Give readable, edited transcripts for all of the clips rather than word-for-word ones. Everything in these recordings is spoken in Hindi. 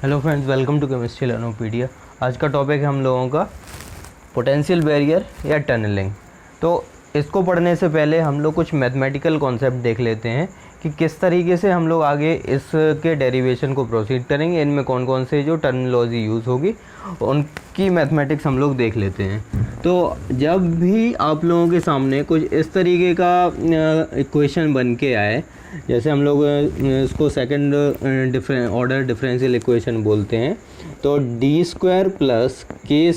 Hello friends, welcome to chemistry Learnopedia. आज का टॉपिक है हम लोगों का पोटेंशियल बैरियर या टनलिंग। तो इसको पढ़ने से पहले हम लोग कुछ मैथमेटिकल कॉन्सेप्ट देख लेते हैं कि किस तरीके से हम लोग आगे इसके डेरिवेशन को प्रोसीड करेंगे। इनमें कौन कौन से जो टर्मिनोलॉजी यूज़ होगी उनकी मैथमेटिक्स हम लोग देख लेते हैं। तो जब भी आप लोगों के सामने कुछ इस तरीके का इक्वेशन बन के आए, जैसे हम लोग इसको सेकंड ऑर्डर डिफरेंशियल इक्वेशन बोलते हैं, तो डी स्क्वायर प्लस के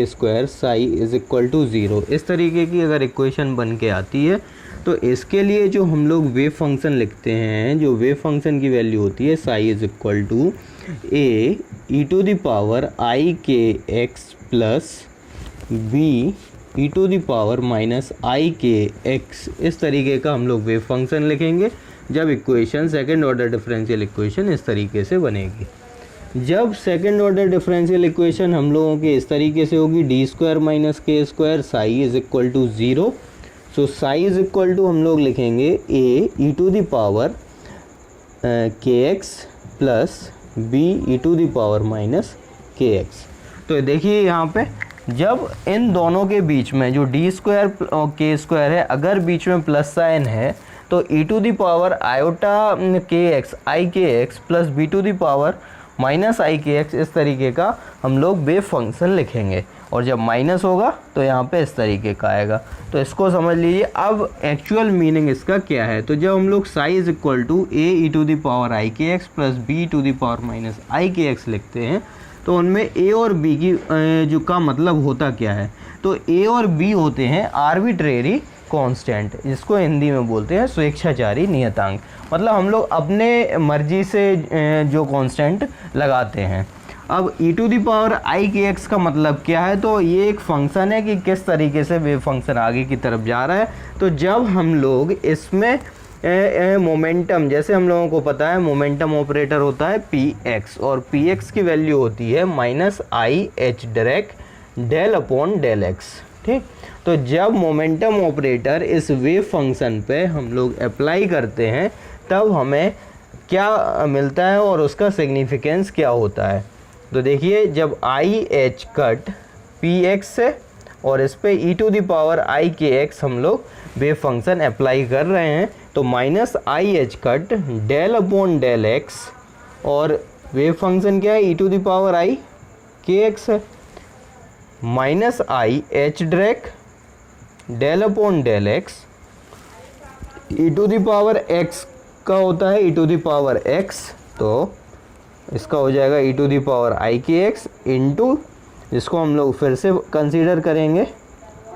square psi is equal to zero, इस तरीके की अगर इक्वेशन बन के आती है तो इसके लिए जो हम लोग वेव फंक्शन लिखते हैं, जो वेव फंक्शन की वैल्यू होती है psi is equal to A E to the power आई के x plus B E to the power minus आई के एक्स, इस तरीके का हम लोग वेव फंक्शन लिखेंगे जब equation second order differential equation इस तरीके से बनेगी। जब सेकंड ऑर्डर डिफरेंशियल इक्वेशन हम लोगों के इस तरीके से होगी, डी स्क्वायर माइनस के square psi is equal to zero, so psi is equal to हम लोग लिखेंगे A E to the power के x plus B E to the power minus के एक्स। तो देखिए यहाँ पे जब इन दोनों के बीच में जो डी स्क्वायर और के स्क्वायर है, अगर बीच में प्लस साइन है तो e to the power iota k x i के x plus B to the power minus आई के एक्स, इस तरीके का हम लोग वेव फंक्शन लिखेंगे। और जब माइनस होगा तो यहाँ पे इस तरीके का आएगा। तो इसको समझ लीजिए। अब एक्चुअल मीनिंग इसका क्या है, तो जब हम लोग psi is equal to A E to the power आई के x plus B to the power minus आई के एक्स लिखते हैं, तो उनमें ए और बी की जो का मतलब होता क्या है, तो ए और बी होते हैं आर्बिट्रेरी कांस्टेंट, जिसको हिंदी में बोलते हैं स्वेच्छाचारी नियतांक। मतलब हम लोग अपने मर्जी से जो कांस्टेंट लगाते हैं। अब e टू दी पावर आई के एक्स का मतलब क्या है, तो ये एक फंक्शन है कि किस तरीके से वेव फंक्शन आगे की तरफ जा रहा है। तो जब हम लोग इसमें मोमेंटम, जैसे हम लोगों को पता है मोमेंटम ऑपरेटर होता है पी एक्स, और पी एक्स की वैल्यू होती है minus I H direct del upon del X. ठीक, तो जब मोमेंटम ऑपरेटर इस वेव फंक्शन पे हम लोग अप्लाई करते हैं तब हमें क्या मिलता है और उसका सिग्निफिकेंस क्या होता है। तो देखिए, जब आई एच कट पी एक्स से और इस पे ई टू द पावर आई के एक्स हम लोग वेव फंक्शन अप्लाई कर रहे हैं, तो minus I H cut del upon del X, और वेव फंक्शन क्या है, ई टू द पावर आई के एक्स है, minus I H direct del upon del X, E to the power X का होता है ई टू द पावर एक्स, तो इसका हो जाएगा ई टू द पावर आई के एक्स इंटू, जिसको हम लोग फिर से कंसीडर करेंगे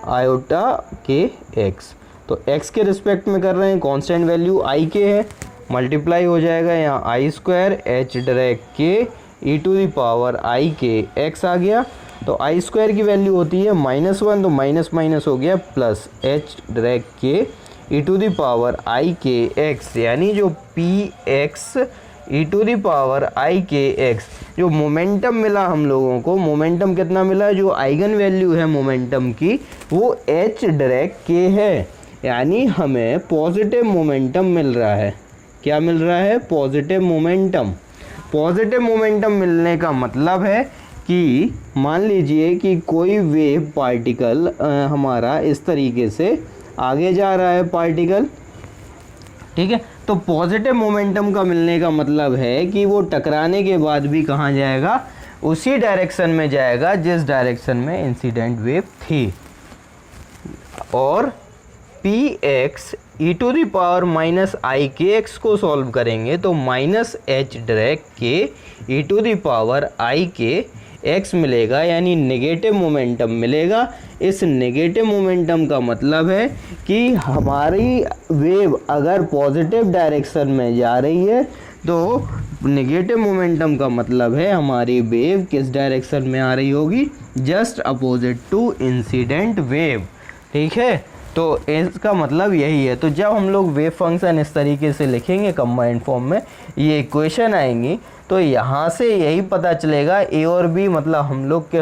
आयोटा के एक्स। तो x के रिस्पेक्ट में कर रहे हैं, कांस्टेंट वैल्यू आई के है, मल्टीप्लाई हो जाएगा यहाँ आई square H direct k e to the power आई के एक्स आ गया। तो आई स्क्वायर की वैल्यू होती है -1, तो माइनस माइनस हो गया plus h direct k e to the power आई के एक्स, यानी जो P x E to the power आई के एक्स, जो मोमेंटम मिला हम लोगों को, मोमेंटम कितना मिला, जो आइगन वैल्यू है मोमेंटम की वो एच डायरेक्ट के है, यानी हमें पॉजिटिव मोमेंटम मिल रहा है। क्या मिल रहा है, पॉजिटिव मोमेंटम। पॉजिटिव मोमेंटम मिलने का मतलब है कि मान लीजिए कि कोई वेव पार्टिकल हमारा इस तरीके से आगे जा रहा है पार्टिकल, ठीक है, तो पॉजिटिव मोमेंटम का मिलने का मतलब है कि वो टकराने के बाद भी कहाँ जाएगा, उसी डायरेक्शन में जाएगा जिस डायरेक्शन में इंसिडेंट वेव थी। और P x E to the power minus आई के एक्स को सॉल्व करेंगे तो minus H direct k e to the power आई के एक्स मिलेगा, यानी नेगेटिव मोमेंटम मिलेगा। इस नेगेटिव मोमेंटम का मतलब है कि हमारी वेव अगर पॉजिटिव डायरेक्शन में जा रही है तो नेगेटिव मोमेंटम का मतलब है हमारी वेव किस डायरेक्शन में आ रही होगी, just opposite to incident wave. ठीक है, तो इसका मतलब यही है। तो जब हम लोग वेव फंक्शन इस तरीके से लिखेंगे कंबाइंड फॉर्म में, ये इक्वेशन आएंगी, तो यहाँ से यही पता चलेगा ए और बी, मतलब हम लोग के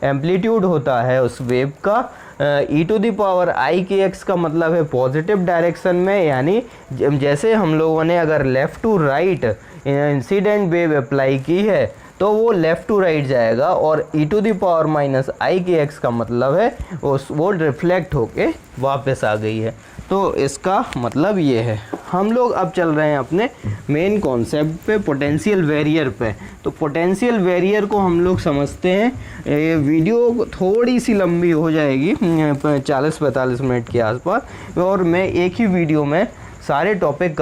एम्पलीट्यूड होता है उस वेव का, ई टू द पावर आई के एक्स का मतलब है पॉजिटिव डायरेक्शन में, यानी जैसे हम लोगों ने अगर left to right incident wave apply की है तो वो लेफ़्ट टू राइट जाएगा, और E to the power minus आई के एक्स का मतलब है वो रिफ्लेक्ट होके वापस आ गई है। तो इसका मतलब ये है। हम लोग अब चल रहे हैं अपने मेन कॉन्सेप्ट पे, पोटेंशियल वेरियर पे। तो पोटेंशियल वेरियर को हम लोग समझते हैं, ये वीडियो थोड़ी सी लंबी हो जाएगी 40-45 मिनट के आसपास, और मैं एक ही वीडियो में सारे टॉपिक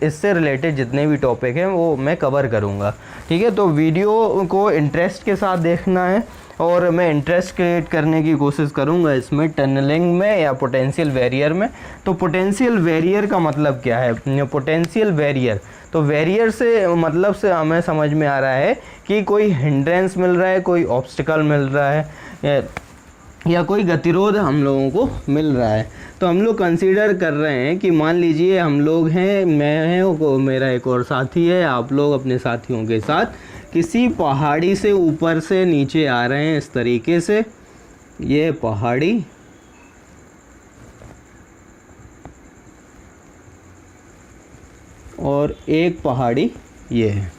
इससे रिलेटेड जितने भी टॉपिक हैं वो मैं कवर करूँगा, ठीक है। तो वीडियो को इंटरेस्ट के साथ देखना है, और मैं इंटरेस्ट क्रिएट करने की कोशिश करूंगा इसमें, टनलिंग में या पोटेंशियल वेरियर में। तो पोटेंशियल वेरियर का मतलब क्या है? पोटेंशियल वेरियर, तो वेरियर से मतलब से हमें समझ में आ रहा है कि कोई हिंड्रेंस मिल रहा है, कोई ऑब्स्टिकल मिल रहा है, या कोई गतिरोध हम लोगों को मिल रहा है। तो हम लोग कंसीडर कर रहे हैं कि मान लीजिए हम लोग हैं, मैं हूँ, मेरा एक और साथी है, आप लोग अपने साथियों के साथ किसी पहाड़ी से ऊपर से नीचे आ रहे हैं इस तरीके से, ये पहाड़ी और एक पहाड़ी ये है,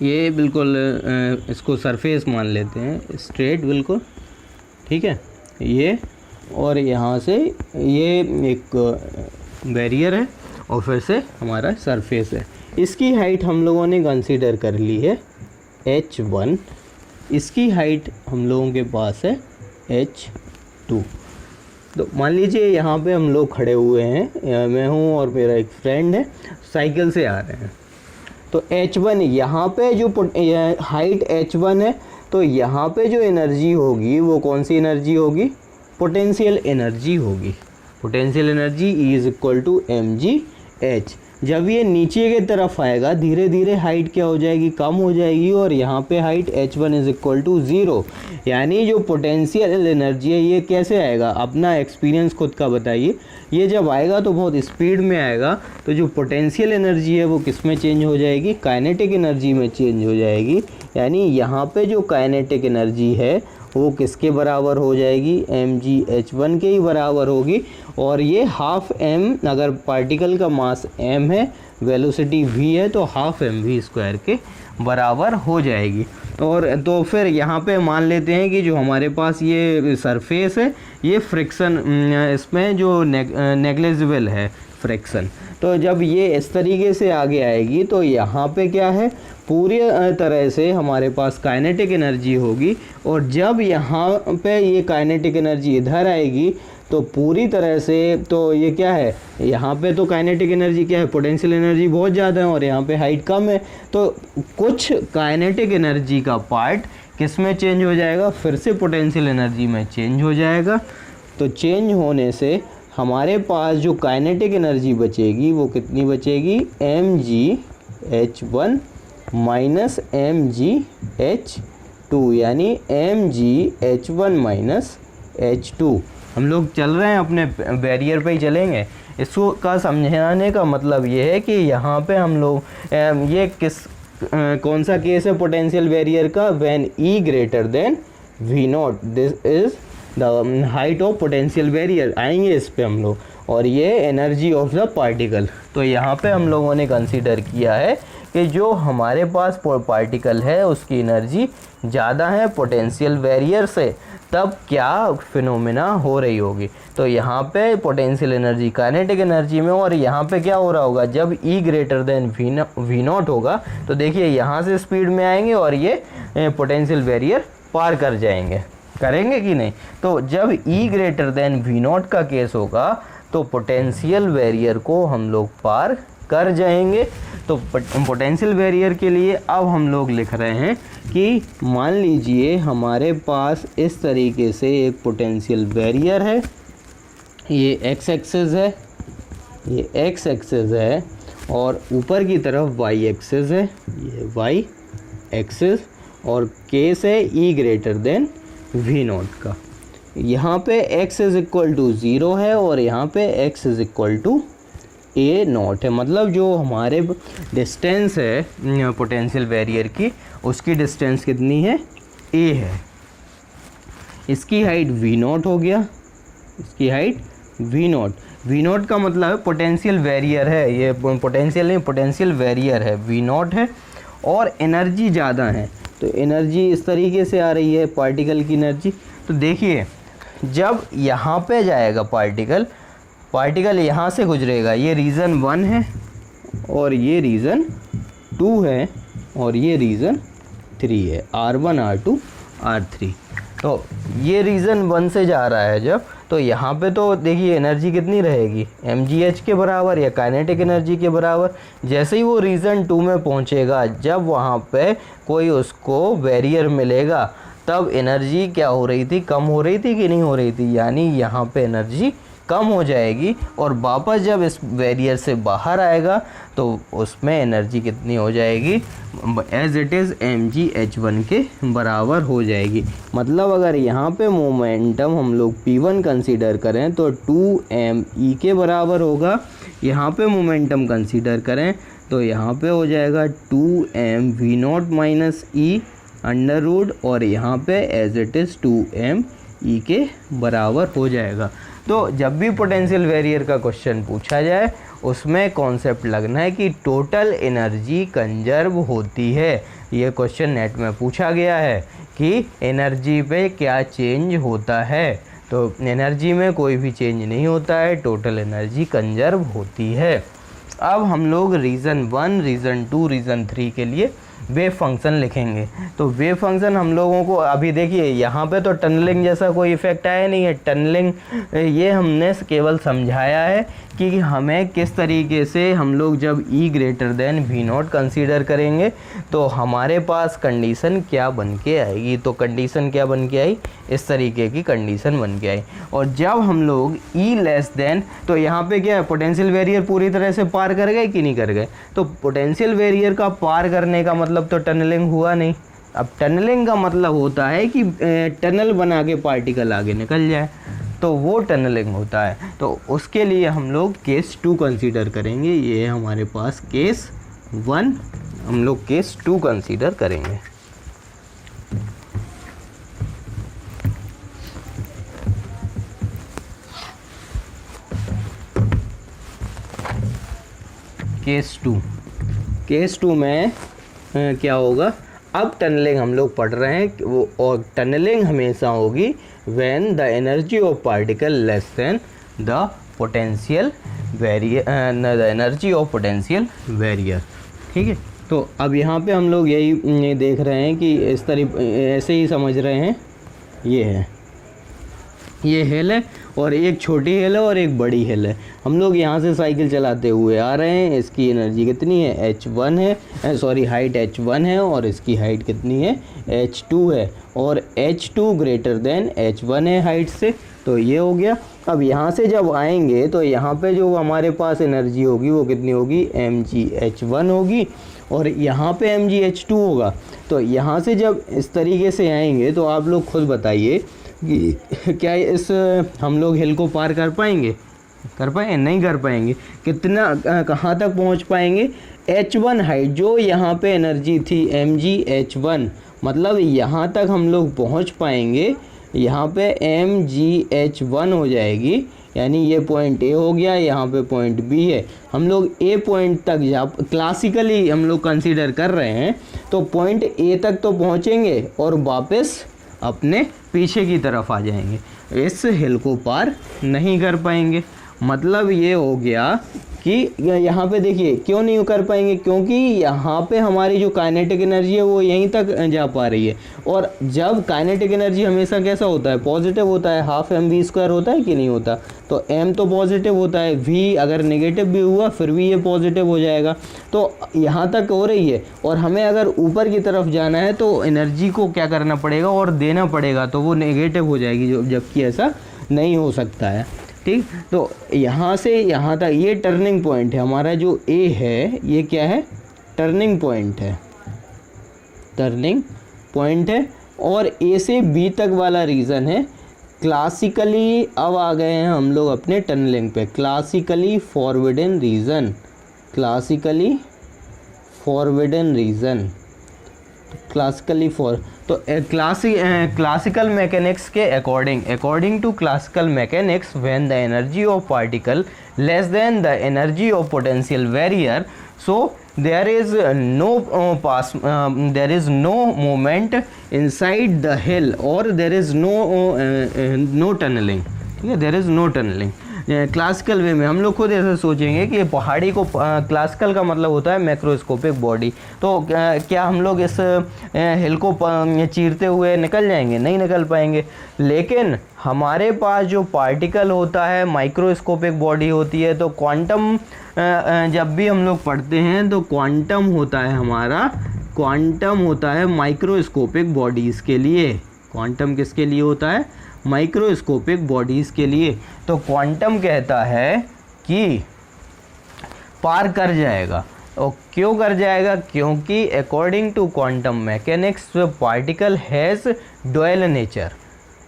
ये बिल्कुल इसको सरफेस मान लेते हैं, स्ट्रेट बिल्कुल, ठीक है ये, और यहाँ से ये एक बैरियर है और फिर से हमारा सरफेस है। इसकी हाइट हम लोगों ने कंसीडर कर ली है h1, इसकी हाइट हम लोगों के पास है h2। तो मान लीजिए यहाँ पे हम लोग खड़े हुए हैं, मैं हूँ और मेरा एक फ्रेंड है, साइकिल से आ रहे हैं। तो h1 यहाँ पे जो हाइट h1 है, तो यहाँ पे जो एनर्जी होगी वो कौन सी एनर्जी होगी? पोटेंशियल एनर्जी होगी। Potential energy E is equal to mgh। जब ये नीचे की तरफ आएगा धीरे धीरे हाइट क्या हो जाएगी? कम हो जाएगी, और यहाँ पे height h1 is equal to 0। यानी जो पोटेंशियल एनर्जी है ये कैसे आएगा? अपना एक्सपीरियंस खुद का बताइए। ये जब आएगा तो बहुत स्पीड में आएगा, तो जो पोटेंशियल एनर्जी है वो किस में चेंज हो जाएगी? काइनेटिक एनर्जी में चेंज हो जाएगी। यानी यहाँ पे जो काइनेटिक एनर्जी है वो किसके बराबर हो जाएगी? mgh1 के ही बराबर होगी। और ये हाफ m, अगर पार्टिकल का मास m है, वेलोसिटी v है, तो हाफ mv² के बराबर हो जाएगी। और तो फिर यहाँ पे मान लेते हैं कि जो हमारे पास ये सरफेस है ये फ्रिक्शन, इसमें जो नेग्लिजिबल है फ्रिक्शन। तो जब ये इस तरीके से आगे आएगी तो यहाँ पे क्या है? पूरी तरह से हमारे पास काइनेटिक एनर्जी होगी, और जब यहाँ पे ये काइनेटिक एनर्जी इधर आएगी तो पूरी तरह से, तो ये क्या है? यहाँ पे तो काइनेटिक एनर्जी क्या है? पोटेंशियल एनर्जी बहुत ज़्यादा है, और यहाँ पे हाइट कम है, तो कुछ काइनेटिक एनर्जी का पार्ट किस में चेंज हो जाएगा? फिर से पोटेंशियल एनर्जी में चेंज हो जाएगा। तो चेंज होने से हमारे पास जो काइनेटिक एनर्जी बचेगी वो कितनी बचेगी? mgh1 माइनस mgh2, यानी mgh1 माइनस h2। हम लोग चल रहे हैं अपने बैरियर पे ही चलेंगे। इसको का समझाने का मतलब ये है कि यहाँ पे हम लोग ये कौन सा केस है पोटेंशियल बैरियर का? When E greater than V0, this is the height of potential barrier. आएंगे इस पे हम लोग, और ये एनर्जी ऑफ द पार्टिकल। तो यहाँ पे हम लोगों ने कंसीडर किया है कि जो हमारे पास पार्टिकल है उसकी एनर्जी ज़्यादा है पोटेंशियल बैरियर से, तब क्या फिनोमेना हो रही होगी? तो यहाँ पे पोटेंशियल एनर्जी काइनेटिक एनर्जी में, और यहाँ पे क्या हो रहा होगा? जब E ग्रेटर देन V0 होगा तो देखिए यहाँ से स्पीड में आएंगे और ये पोटेंशियल बैरियर पार कर जाएंगे, करेंगे कि नहीं? तो जब E ग्रेटर देन V0 का केस होगा तो पोटेंशियल बैरियर को हम लोग पार कर जाएंगे। तो पोटेंशियल बैरियर के लिए अब हम लोग लिख रहे हैं कि मान लीजिए हमारे पास इस तरीके से एक पोटेंशियल बैरियर है, ये x एक्सिस है, ये x एक्सिस है, और ऊपर की तरफ y एक्सिस है, ये y एक्सिस, और केस है E ग्रेटर देन V0 का। यहाँ पे x इज इक्वल टू 0 है, और यहाँ पे x is equal to a0 है। मतलब जो हमारे डिस्टेंस है पोटेंशियल बैरियर की, उसकी डिस्टेंस कितनी है? a है। इसकी हाइट वी नॉट हो गया, इसकी height V nought. V nought का मतलब है पोटेंशियल वेरियर है, ये पोटेंशियल नहीं पोटेंशियल वेरियर है, वी नॉट है और एनर्जी ज़्यादा है। तो एनर्जी इस तरीके से आ रही है पार्टिकल की एनर्जी। तो देखिए जब यहाँ पे जाएगा पार्टिकल यहाँ से गुजरेगा, ये रीज़न 1 है और ये रीज़न 2 है और ये रीज़न 3 है, R1 R2 R3। तो ये रीज़न 1 से जा रहा है जब, तो यहाँ पे तो देखिए एनर्जी कितनी रहेगी, mgh के बराबर या काइनेटिक एनर्जी के बराबर। जैसे ही वो रीज़न 2 में पहुँचेगा, जब वहाँ पे कोई उसको बैरियर मिलेगा, तब एनर्जी क्या हो रही थी, कम हो रही थी कि नहीं हो रही थी, यानी यहाँ पे एनर्जी कम हो जाएगी और वापस जब इस बैरियर से बाहर आएगा तो उसमें एनर्जी कितनी हो जाएगी, एज इट इज़ mgh1 के बराबर हो जाएगी। मतलब अगर यहाँ पे मोमेंटम हम लोग P1 कंसीडर करें तो 2me के बराबर होगा। यहाँ पे मोमेंटम कंसीडर करें तो यहाँ पे हो जाएगा 2mv0 minus e under root और यहाँ पे एज इट इज़ 2me के बराबर हो जाएगा। तो जब भी पोटेंशियल वेरियर का क्वेश्चन पूछा जाए उसमें कॉन्सेप्ट लगना है कि टोटल एनर्जी कंजर्व होती है। ये क्वेश्चन नेट में पूछा गया है कि एनर्जी पे क्या चेंज होता है, तो एनर्जी में कोई भी चेंज नहीं होता है, टोटल एनर्जी कंजर्व होती है। अब हम लोग रीज़न 1, रीज़न 2, रीज़न 3 के लिए वेव फंक्शन लिखेंगे। तो वेव फंक्शन हम लोगों को अभी देखिए यहाँ पे तो टनलिंग जैसा कोई इफेक्ट आया नहीं है। टनलिंग ये हमने केवल समझाया है कि हमें किस तरीके से हम लोग जब E greater than V0 consider करेंगे तो हमारे पास कंडीशन क्या बन के आएगी। तो कंडीशन क्या बन के आई, इस तरीके की कंडीशन बन के आई। और जब हम लोग E लेस देन, तो यहाँ पे क्या है, पोटेंशियल वेरियर पूरी तरह से पार कर गए कि नहीं कर गए। तो पोटेंशियल वेरियर का पार करने का मतलब तो टनलिंग हुआ नहीं। अब टनलिंग का मतलब होता है कि टनल बना के पार्टिकल आगे निकल जाए, तो वो टनलिंग होता है। तो उसके लिए हम लोग केस 2 कंसीडर करेंगे। ये है हमारे पास केस 1, हम लोग केस 2 कंसीडर करेंगे। केस 2 में क्या होगा, अब टनलिंग हम लोग पढ़ रहे हैं वो, और टनलिंग हमेशा होगी when the energy of particle less than the potential barrier, the energy of potential barrier। ठीक है, तो अब यहाँ पे हम लोग यही देख रहे हैं कि इस तरह ऐसे ही समझ रहे हैं। ये हेल है और एक छोटी हेल है और एक बड़ी हेल है। हम लोग यहाँ से साइकिल चलाते हुए आ रहे हैं। इसकी एनर्जी कितनी है, h1 है, सॉरी हाइट h1 है और इसकी हाइट कितनी है, h2 है और h2 ग्रेटर देन h1 है हाइट से। तो ये हो गया। अब यहाँ से जब आएंगे तो यहाँ पे जो हमारे पास एनर्जी होगी वो कितनी होगी, mgh1 होगी और यहाँ पे mgh2 होगा। तो यहाँ से जब इस तरीके से आएंगे तो आप लोग खुद बताइए कि क्या इस हम लोग हिल को पार कर पाएंगे, नहीं कर पाएंगे। कितना कहाँ तक पहुँच पाएंगे, h1 हाइट जो यहाँ पे एनर्जी थी mgh1, मतलब यहाँ तक हम लोग पहुँच पाएंगे। यहाँ पे mgh1 हो जाएगी, यानी ये पॉइंट A हो गया, यहाँ पे पॉइंट B है। हम लोग A पॉइंट तक जब क्लासिकली हम लोग कंसीडर कर रहे हैं तो पॉइंट A तक तो पहुँचेंगे और वापस अपने पीछे की तरफ आ जाएंगे, इस हिल को पार नहीं कर पाएंगे। मतलब ये हो गया कि यहाँ पे देखिए क्यों नहीं कर पाएंगे, क्योंकि यहाँ पे हमारी जो काइनेटिक एनर्जी है वो यहीं तक जा पा रही है। और जब काइनेटिक एनर्जी हमेशा कैसा होता है, पॉजिटिव होता है, हाफ mv² होता है कि नहीं होता। तो m तो पॉजिटिव होता है, v अगर नेगेटिव भी हुआ फिर भी ये पॉजिटिव हो जाएगा। तो यहाँ तक हो रही है और हमें अगर ऊपर की तरफ जाना है तो एनर्जी को क्या करना पड़ेगा और देना पड़ेगा, तो वो नेगेटिव हो जाएगी, जबकि ऐसा नहीं हो सकता है। ठीक, तो यहाँ से यहाँ तक ये टर्निंग पॉइंट है हमारा। जो A है ये क्या है, टर्निंग पॉइंट है, टर्निंग पॉइंट है। और A से B तक वाला रीज़न है क्लासिकली। अब आ गए हैं हम लोग अपने टनलिंग पे, classically forbidden region, classically forbidden region, classically for. तो क्लासिकल मैकेनिक्स के according to classical mechanics when the energy of particle less than the energy of potential barrier, so there is no movement inside the hill or there is no tunneling, ठीक है, there is no tunneling। Classical वे में हम लोग खुद ऐसे सोचेंगे कि पहाड़ी को क्लासिकल का मतलब होता है मैक्रोस्कोपिक बॉडी, तो क्या हम लोग इस हिल को चीरते हुए निकल जाएंगे? नहीं निकल पाएंगे। लेकिन हमारे पास जो पार्टिकल होता है माइक्रोस्कोपिक बॉडी होती है, तो क्वांटम जब भी हम लोग पढ़ते हैं तो क्वांटम होता है हमारा, क्वांटम होता है माइक्रोस्कोपिक बॉडीज़ के लिए। क्वांटम किसके लिए होता है? माइक्रोस्कोपिक बॉडीज़ के लिए। तो क्वांटम कहता है कि पार कर जाएगा। और क्यों कर जाएगा? क्योंकि according to quantum mechanics particle has dual nature.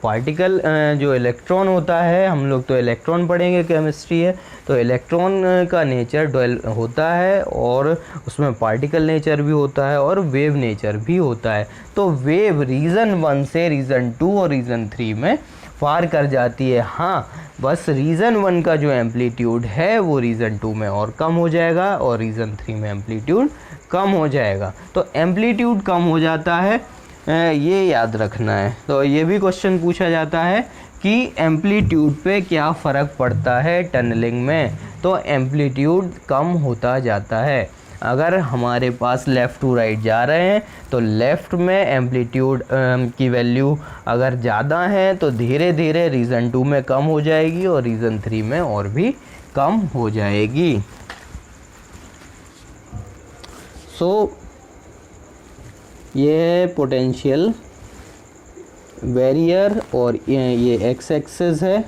Particle जो इलेक्ट्रॉन होता है, हम लोग तो इलेक्ट्रॉन पढ़ेंगे, केमिस्ट्री है, तो इलेक्ट्रॉन का नेचर डुअल होता है और उसमें पार्टिकल नेचर भी होता है और वेव नेचर भी होता है। तो वेव रीज़न 1 से रीज़न 2 और रीज़न 3 में पार कर जाती है। हाँ, बस रीज़न 1 का जो एम्पलीट्यूड है वो रीज़न 2 में और कम हो जाएगा और रीज़न 3 में एम्पलीट्यूड कम हो जाएगा। तो एम्पलीट्यूड कम हो जाता है, ये याद रखना है। तो ये भी क्वेश्चन पूछा जाता है कि एम्पलीट्यूड पे क्या फ़र्क पड़ता है टनलिंग में? तो एम्पलीट्यूड कम होता जाता है। अगर हमारे पास लेफ़्ट टू राइट जा रहे हैं तो लेफ़्ट में एम्पलीट्यूड की वैल्यू अगर ज़्यादा है तो धीरे धीरे रीज़न 2 में कम हो जाएगी और रीज़न 3 में और भी कम हो जाएगी। ये है पोटेंशियल बैरियर और ये एक्स एक्सिस है,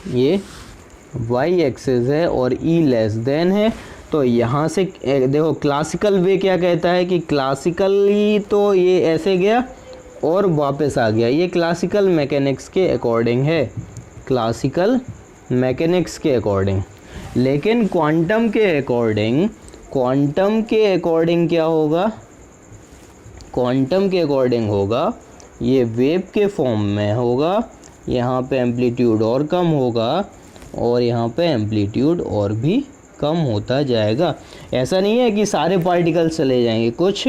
ये वाई एक्सिस है और ई लेस देन है। तो यहाँ से देखो क्लासिकल वे क्या कहता है कि क्लासिकली तो ये ऐसे गया और वापस आ गया, ये क्लासिकल मैकेनिक्स के अकॉर्डिंग है, क्लासिकल मैकेनिक्स के अकॉर्डिंग। लेकिन क्वांटम के अकॉर्डिंग क्या होगा? क्वांटम के अकॉर्डिंग होगा ये वेव के फॉर्म में होगा, यहाँ पे एम्पलीट्यूड और कम होगा और यहाँ पे एम्पलीट्यूड और भी कम होता जाएगा। ऐसा नहीं है कि सारे पार्टिकल्स चले जाएंगे, कुछ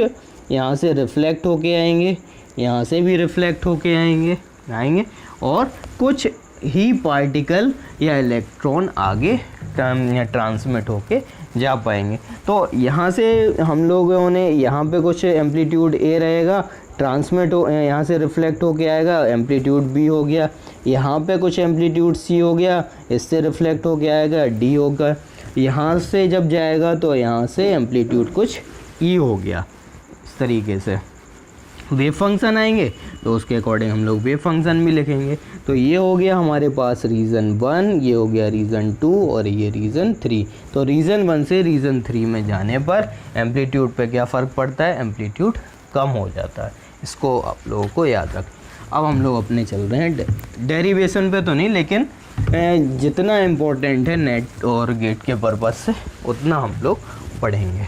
यहाँ से रिफ्लेक्ट होके आएंगे, यहाँ से भी रिफ्लेक्ट होके आएंगे और कुछ ही पार्टिकल या इलेक्ट्रॉन आगे ट्रांसमिट होके जा पाएंगे। तो यहाँ से हम लोगों ने यहाँ पे कुछ एम्पलीट्यूड ए रहेगा, ट्रांसमिट हो, यहाँ से रिफ्लेक्ट होके आएगा, एम्पलीट्यूड बी हो गया। यहाँ पे कुछ एम्पलीट्यूड सी हो गया, इससे रिफ्लेक्ट होके आएगा, डी होगा। यहाँ से जब जाएगा तो यहाँ से एम्पलीट्यूड कुछ ई हो गया। इस तरीके से वेव फंक्शन आएंगे तो उसके अकॉर्डिंग हम लोग वेव फंक्शन भी लिखेंगे। तो ये हो गया हमारे पास रीज़न 1, ये हो गया रीज़न 2 और ये रीज़न 3। तो रीज़न 1 से रीज़न 3 में जाने पर एम्पलीट्यूड पे क्या फ़र्क पड़ता है? एम्पलीट्यूड कम हो जाता है। इसको आप लोगों को याद रखें। अब हम लोग अपने चल रहे हैं डेरिवेशन पे तो नहीं, लेकिन जितना इम्पोर्टेंट है नेट और गेट के पर्पज़ से उतना हम लोग पढ़ेंगे।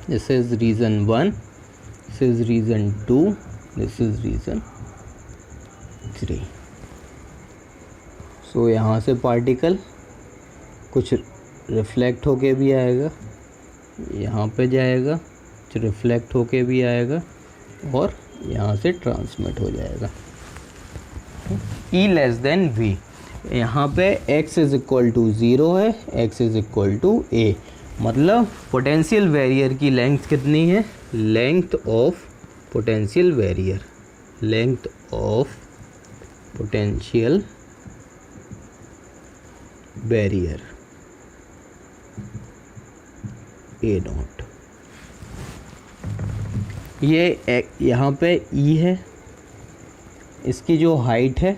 This is reason 1, this is reason 2, this is reason 3। सो यहाँ से पार्टिकल कुछ रिफ्लेक्ट होके भी आएगा, यहाँ पे जाएगा, कुछ रिफ्लेक्ट होके भी आएगा और यहाँ से ट्रांसमिट हो जाएगा। E लेस देन V, यहाँ पे x इज़ इक्वल टू 0 है, x is equal to a, मतलब पोटेंशियल बैरियर की लेंथ कितनी है? Length of potential barrier, length of potential barrier A nought. ये यहाँ पे E है, इसकी जो हाइट है,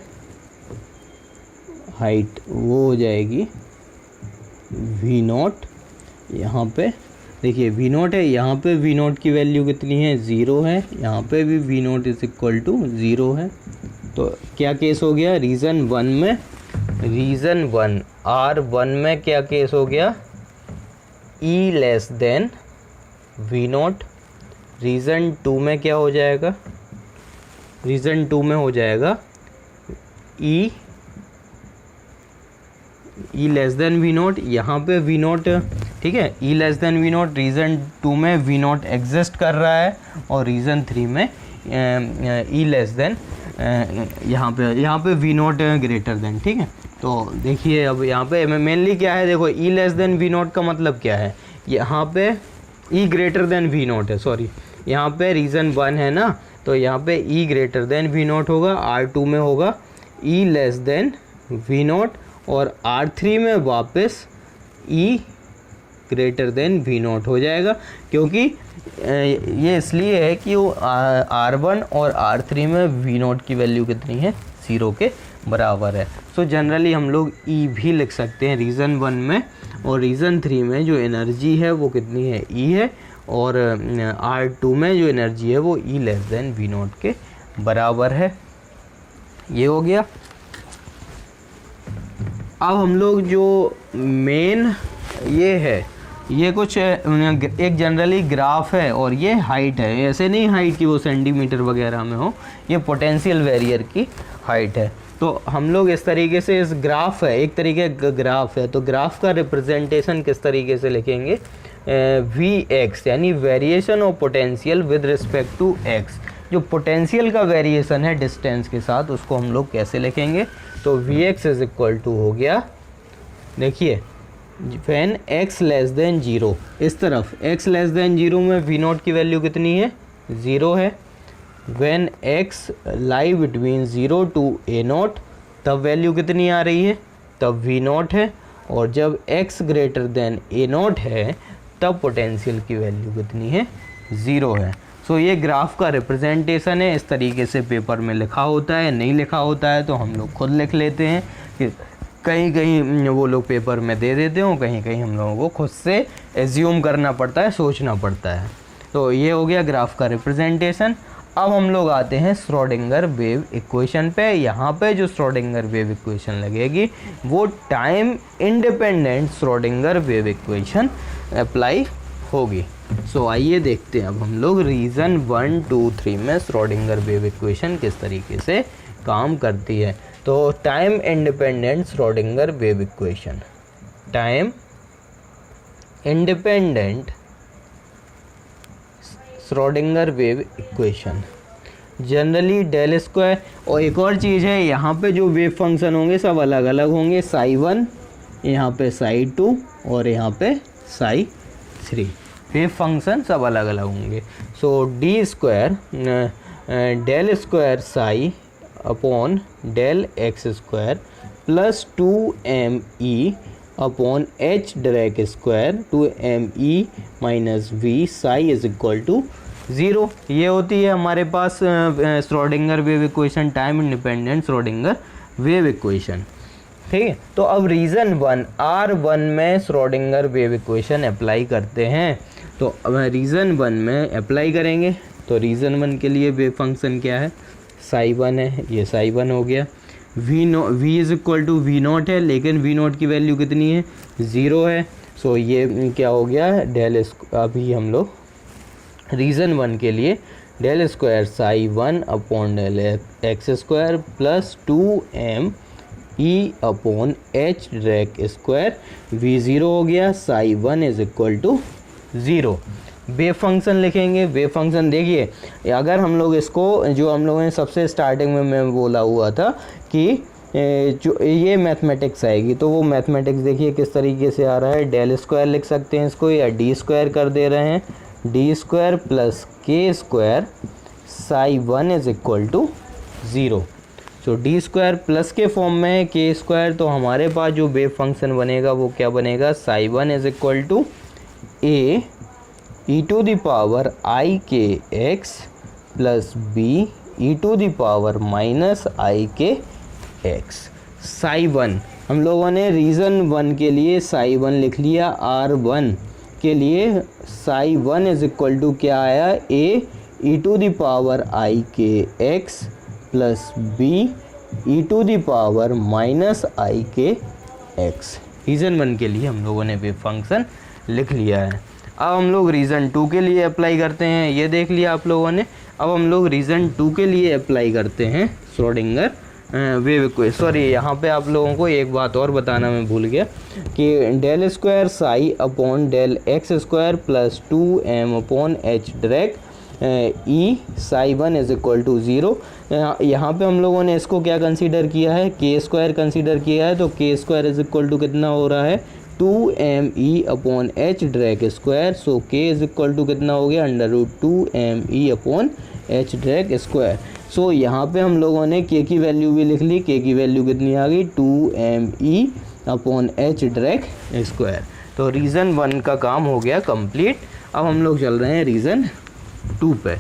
हाइट वो हो जाएगी V नॉट। यहाँ पे देखिए V नॉट है, यहाँ पे V नॉट की वैल्यू कितनी है? 0 है, यहाँ पे भी V nought is equal to 0 है। तो क्या केस हो गया? रीज़न 1 में रीज़न 1 R1 में क्या केस हो गया, E less than V0। Reason 2 में क्या हो जाएगा, रीज़न 2 में हो जाएगा E लेस देन V0। यहाँ पे V0, ठीक है, E less than V0। Reason 2 में V0 एग्जिस्ट कर रहा है और रीज़न 3 में E लेस देन यहाँ पे V0 ग्रेटर देन, ठीक है। तो देखिए अब यहाँ पे मेनली क्या है, देखो E लेस देन V0 का मतलब क्या है, यहाँ पे E ग्रेटर देन V0 है, सॉरी यहाँ पे रीज़न 1 है ना, तो यहाँ पे E ग्रेटर देन V0 होगा, R2 में होगा E लेस देन V0 और R3 में वापस E ग्रेटर देन V0 हो जाएगा, क्योंकि ये इसलिए है कि वो R1 और R3 में V0 की वैल्यू कितनी है, 0 के बराबर है। सो जनरली हम लोग E भी लिख सकते हैं रीज़न 1 में, और रीज़न 3 में जो एनर्जी है वो कितनी है, E है, और R2 में जो एनर्जी है वो E लेस देन V0 के बराबर है। ये हो गया। अब हम लोग जो मेन ये है, ये कुछ एक जनरली ग्राफ है और ये हाइट है, ऐसे नहीं हाइट की वो सेंटीमीटर वगैरह में हो, ये पोटेंशियल वेरियर की हाइट है। तो हम लोग इस तरीके से, इस ग्राफ है, एक तरीके का ग्राफ है, तो ग्राफ का रिप्रेजेंटेशन किस तरीके से लिखेंगे, Vx यानी variation of potential with respect to x। जो पोटेंशियल का वेरिएशन है डिस्टेंस के साथ, उसको हम लोग कैसे लिखेंगे, तो Vx इज इक्वल टू हो गया, देखिए व्हेन x लेस देन 0, इस तरफ x लेस देन 0 में V0 की वैल्यू कितनी है, 0 है। When x lie between 0 to A0, तब वैल्यू कितनी आ रही है, तब V0 है। और जब x ग्रेटर देन A0 है तब पोटेंशियल की वैल्यू कितनी है, 0 है। सो ये ग्राफ का रिप्रेजेंटेशन है, इस तरीके से पेपर में लिखा होता है, नहीं लिखा होता है तो हम लोग खुद लिख लेते हैं, कि कहीं कहीं वो लोग पेपर में दे देते हो, कहीं कहीं हम लोगों को खुद से एज्यूम करना पड़ता है, सोचना पड़ता है। तो ये हो गया ग्राफ का रिप्रेजेंटेशन। अब हम लोग आते हैं श्रोडिंगर वेव इक्वेशन पे। यहाँ पे जो श्रोडिंगर वेव इक्वेशन लगेगी वो time independent Schrodinger wave equation apply होगी। सो आइए देखते हैं अब हम लोग रीज़न 1, 2, 3 में श्रोडिंगर वेव इक्वेशन किस तरीके से काम करती है। तो time independent Schrodinger wave equation, time independent Schrodinger wave equation, generally del square. और एक और चीज़ है, यहाँ पे जो वेव फंक्शन होंगे सब अलग अलग होंगे, psi1, यहाँ पे psi2 और यहाँ पे psi3, वेव फंक्शन सब अलग अलग होंगे। So D square del square psi upon del x square plus 2me upon h direct square 2me minus V psi is equal to 0। ये होती है हमारे पास Schrodinger wave equation, time independent Schrodinger wave equation, ठीक है। तो अब रीज़न 1 R1 में श्रोडिंगर वेव इक्वेशन अप्लाई करते हैं। तो अब रीज़न 1 में अप्लाई करेंगे, तो रीज़न 1 के लिए वेव फंक्शन क्या है, psi1 है, ये psi1 हो गया। V is equal to V0 है, लेकिन V0 की वैल्यू कितनी है, 0 है। सो ये क्या हो गया, डेल, अभी हम लोग रीज़न 1 के लिए del square psi1 upon del x square plus 2me upon h direct square V0 हो गया, psi1 is equal to 0। Wave function लिखेंगे। वेव फंक्शन देखिए, अगर हम लोग इसको, जो हम लोगों ने सबसे स्टार्टिंग में मैं बोला हुआ था कि जो ये मैथमेटिक्स आएगी, तो वो मैथमेटिक्स देखिए किस तरीके से आ रहा है, डेल स्क्वायर लिख सकते हैं इसको, या डी स्क्वायर कर दे रहे हैं, डी स्क्वायर प्लस के square psi1 is equal to 0। So D square plus k form में है के स्क्वायर, तो हमारे पास जो वेव फंक्शन बनेगा वो क्या बनेगा, psi1 is equal to A E to the power आई के x plus B E to the power minus आई के एक्स। psi1 हम लोगों ने रीज़न 1 के लिए psi1 लिख लिया, R1 के लिए psi1 इज इक्वल टू क्या आया, A E to the power आई के x plus B E to the power minus आई के एक्स। रीज़न 1 के लिए हम लोगों ने वेव फंक्शन लिख लिया है। अब हम लोग रीज़न 2 के लिए अप्लाई करते हैं, ये देख लिया आप लोगों ने। अब हम लोग रीज़न 2 के लिए अप्लाई करते हैं श्रोडिंगर वेव इक्वेशन। सॉरी, यहाँ पे आप लोगों को एक बात और बताना मैं भूल गया कि del square psi upon del x square plus 2m upon h Dirac E psi 1 is equal to 0। यहाँ पे हम लोगों ने इसको क्या कंसीडर किया है, के स्क्वायर कंसीडर किया है। तो के स्क्वायर इज इक्वल टू कितना हो रहा है, 2me upon h direct square. So k is equal to कितना हो गया, under root 2me upon h direct square. So यहाँ पे हम लोगों ने के की वैल्यू भी लिख ली। के की वैल्यू कितनी आ गई, 2me upon h direct square. तो रीज़न 1 का काम हो गया कंप्लीट। अब हम लोग चल रहे हैं रीज़न 2 पे।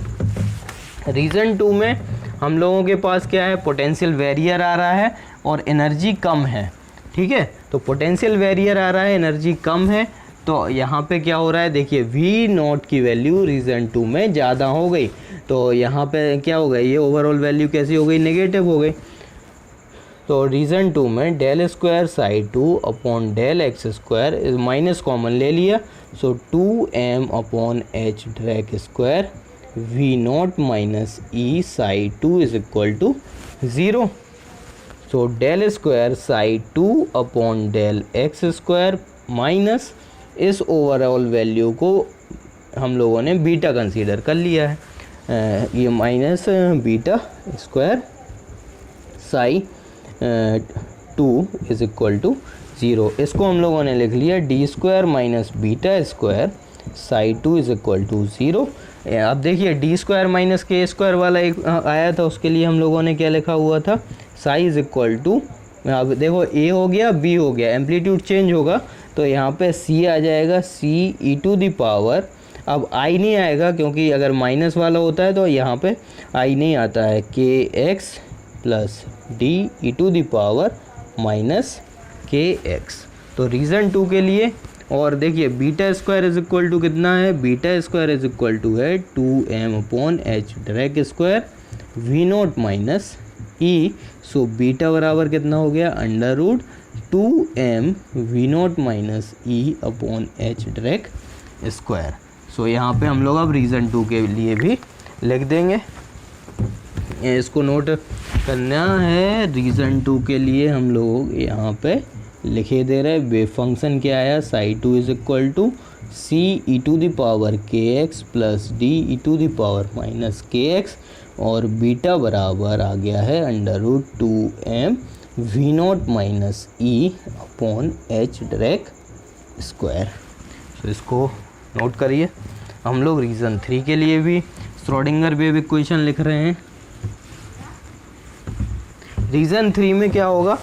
रीज़न 2 में हम लोगों के पास क्या है, पोटेंशियल वेरियर आ रहा है और एनर्जी कम है। ठीक है, तो पोटेंशियल वेरियर आ रहा है, एनर्जी कम है। तो यहाँ पे क्या हो रहा है, देखिए वी नॉट की वैल्यू रीज़न 2 में ज़्यादा हो गई। तो यहाँ पे क्या हो गई, ये ओवरऑल वैल्यू कैसी हो गई, नेगेटिव हो गई। तो रीज़न 2 में del square psi 2 upon del x square minus common ले लिया। So 2m upon h direct square V not minus E psi 2 is equal to 0। So del square psi 2 upon del x square minus इस ओवरऑल वैल्यू को हम लोगों ने बीटा कंसीडर कर लिया है। ये minus beta square psi 2 is equal to 0। इसको हम लोगों ने लिख लिया D square minus beta square psi 2 is equal to 0। अब देखिए डी स्क्वायर माइनस के स्क्वायर वाला एक आया था, उसके लिए हम लोगों ने क्या लिखा हुआ था, साई इज इक्वल टू, अब देखो ए हो गया बी हो गया, एम्पलीट्यूड चेंज होगा तो यहाँ पे सी आ जाएगा, सी ई टू द पावर। अब आई नहीं आएगा क्योंकि अगर माइनस वाला होता है तो यहाँ पे आई नहीं आता है, k x plus D e to the power minus के एक्स। तो रीज़न 2 के लिए, और देखिए beta square is equal to कितना है, beta square is equal to है 2m upon h direct square V not minus E. So beta बराबर कितना हो गया, under root 2m V not minus E upon h direct square. So यहाँ पे हम लोग अब रीज़न 2 के लिए भी लिख देंगे, इसको नोट करना है। रीज़न 2 के लिए हम लोग यहाँ पे लिखे दे रहे, वेव फंक्शन क्या आया, psi 2 is equal to C e to the power के x plus D e to the power minus के एक्स, और बीटा बराबर आ गया है under root 2m V not minus E upon h direct square. तो इसको नोट करिए। हम लोग रीज़न 3 के लिए भी श्रोडिंगर वेव इक्वेशन लिख रहे हैं। रीज़न 3 में क्या होगा,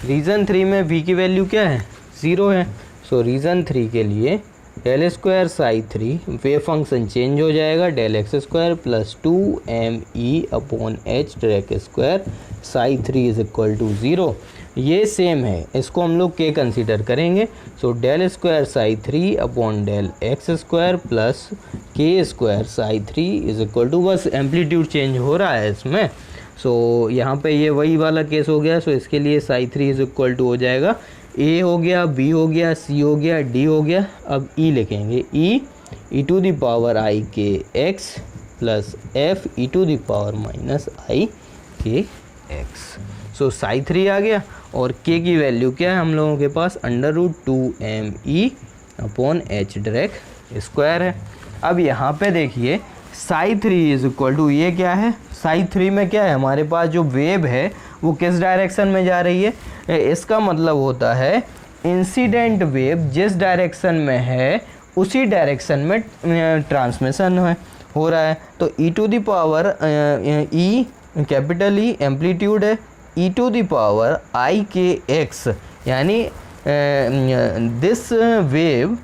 रीज़न 3 में v की वैल्यू क्या है, 0 है। सो रीज़न 3 के लिए del square psi 3 wave function change हो जाएगा, del x square plus 2me upon h direct square psi 3 is equal to 0। ये सेम है, इसको हम लोग के कंसीडर करेंगे। So del square psi 3 upon del x square plus के square psi 3 is equal to, बस एम्पलीट्यूड चेंज हो रहा है इसमें। सो यहाँ पे ये वही वाला केस हो गया। सो इसके लिए साई 3 इज इक्वल टू हो जाएगा, ए हो गया, बी हो गया, सी हो गया, डी हो गया। अब ई लिखेंगे, ई टू द पावर आई के x plus F e to the power minus आई के एक्स। सो साई 3 आ गया और के की वैल्यू क्या है हम लोगों के पास, under root 2me upon h direct square है। अब यहाँ पे देखिए साई 3 इज इक्वल टू, ये क्या है, साई 3 में क्या है हमारे पास, जो वेव है वो किस डायरेक्शन में जा रही है, इसका मतलब होता है इंसिडेंट वेव जिस डायरेक्शन में है उसी डायरेक्शन में ट्रांसमिशन हो रहा है। तो e to the power e capital E amplitude है, ई टू द पावर आई के एक्स, यानी this wave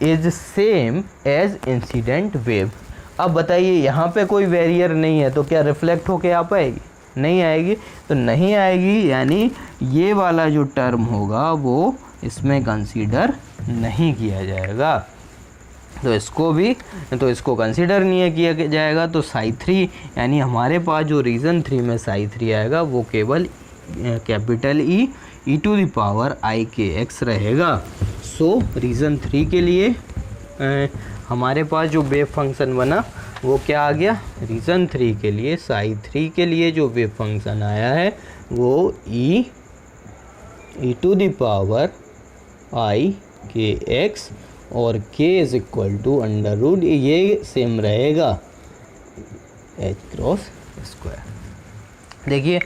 is same as incident wave. अब बताइए यहाँ पे कोई वेरियर नहीं है तो क्या रिफ्लेक्ट होके आ पाएगी, नहीं आएगी। तो नहीं आएगी, यानी ये वाला जो टर्म होगा वो इसमें कंसीडर नहीं किया जाएगा। तो इसको कंसीडर नहीं किया जाएगा। तो साई 3 यानी हमारे पास जो रीज़न 3 में साई 3 आएगा वो केवल capital E to the power आई के एक्स रहेगा। सो रीज़न 3 के लिए हमारे पास जो वेव फंक्शन बना वो क्या आ गया, रीज़न 3 के लिए, साई 3 के लिए जो वेव फंक्शन आया है वो ई टू द पावर आई के एक्स और k is equal to under root, ये सेम रहेगा h क्रॉस स्क्वायर। देखिए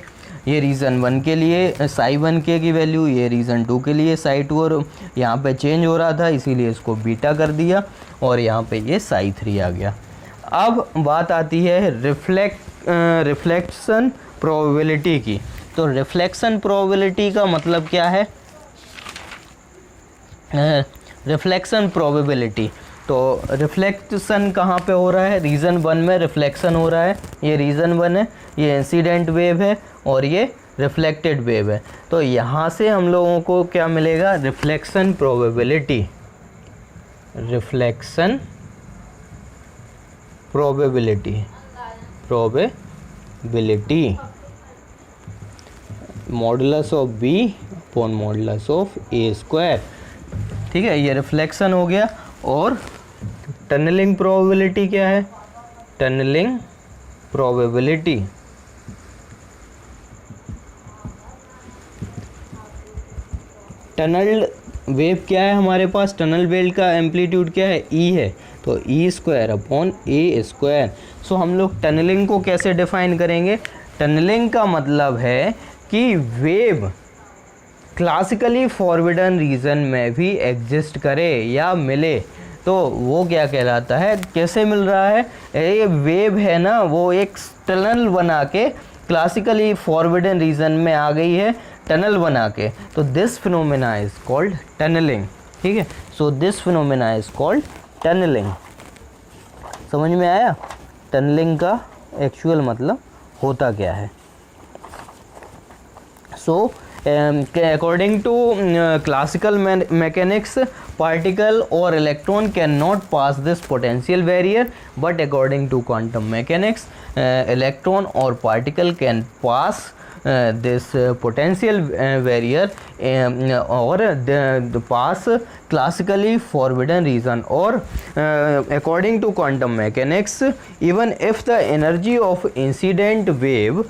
ये रीज़न 1 के लिए साई 1 के की वैल्यू, ये रीज़न 2 के लिए साई 2, और यहाँ पे चेंज हो रहा था इसीलिए इसको बीटा कर दिया और यहाँ पे ये साई 3 आ गया। अब बात आती है रिफ्लेक्शन प्रोबेबिलिटी की। तो रिफ्लेक्शन प्रोबेबिलिटी का मतलब क्या है, रिफ्लेक्शन प्रोबेबिलिटी, तो रिफ्लेक्शन कहाँ पे हो रहा है, रीज़न 1 में रिफ्लेक्शन हो रहा है, ये रीज़न 1 है, ये इंसिडेंट वेव है और ये रिफ्लेक्टेड वेव है। तो यहाँ से हम लोगों को क्या मिलेगा, reflection probability, reflection probability modulus of B upon modulus of A square. ठीक है, ये रिफ्लेक्शन हो गया। और टनलिंग प्रोबेबिलिटी क्या है, टनलिंग प्रोबेबिलिटी, टनल वेव क्या है हमारे पास, टनल वेव का एम्पलीट्यूड क्या है, ई है, तो ई स्क्वायर अपॉन ए स्क्वायर। सो हम लोग टनलिंग को कैसे डिफाइन करेंगे, टनलिंग का मतलब है कि वेव क्लासिकली फॉरवर्डन रीजन में भी एग्जिस्ट करे या मिले तो वो क्या कहलाता है, कैसे मिल रहा है, ये वेव है ना वो एक टनल बना के क्लासिकली फॉरवर्डन रीजन में आ गई है, टनल बना के, तो this phenomena is called tunnelling. ठीक है, so this phenomena is called tunnelling. समझ में आया टनलिंग का एक्चुअल मतलब होता क्या है। सो according to classical mechanics, particle or electron cannot pass this potential barrier, but according to quantum mechanics, electron or particle can pass this potential barrier or the pass classically forbidden region, or according to quantum mechanics, even if the energy of incident wave